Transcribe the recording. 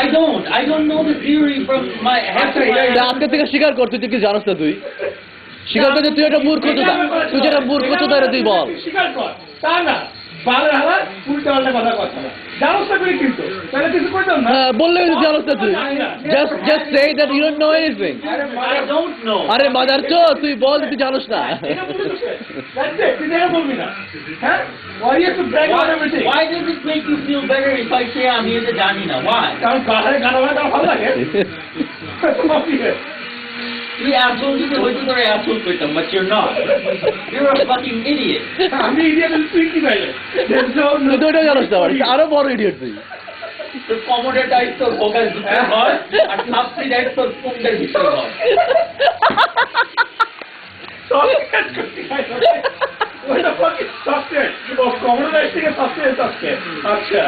I don't know the theory from my head to my head. আজকে থেকে স্বীকার কর তুই কি জানোস না তুই স্বীকার করতে তুই একটা মূর্খ চোদা তুই যেটা মূর্খ চোদা তুই বল স্বীকার কর তা না বালের হালা উল্টা পাল্টা কথা কথা না জানোস না করে কিন্তু তাহলে কিছু করতাম না হ্যাঁ বললে জানোস না তুই just say that you don't know anything I don't know. আরে মাদার চো তুই বল তুই জানোস না এটা পুরো তো that's it তুই এটা বলবি না হ্যাঁ why you have to brag about everything Why does it make you feel better if I say আমি এটা জানি না? Why? কারণ পাহাড়ে গানা গানা ভালো লাগে তুই আসল যদি হয়তো তোর আসল করতাম, but you're not. You're a fucking idiot. আমি ইডিয়েট তুই কি পাইলে তুই তো ওটা জানোস না আরো বড় ইডিয়ট তুই তোর কমোডের টাইপ তোর ভোকাল ভিতরে হয়, আর সাপড়ি টাইপ তোর পুঙ্গের ভিতরে হয়। ওইটা fucking software ও কমন থেকে software আচ্ছা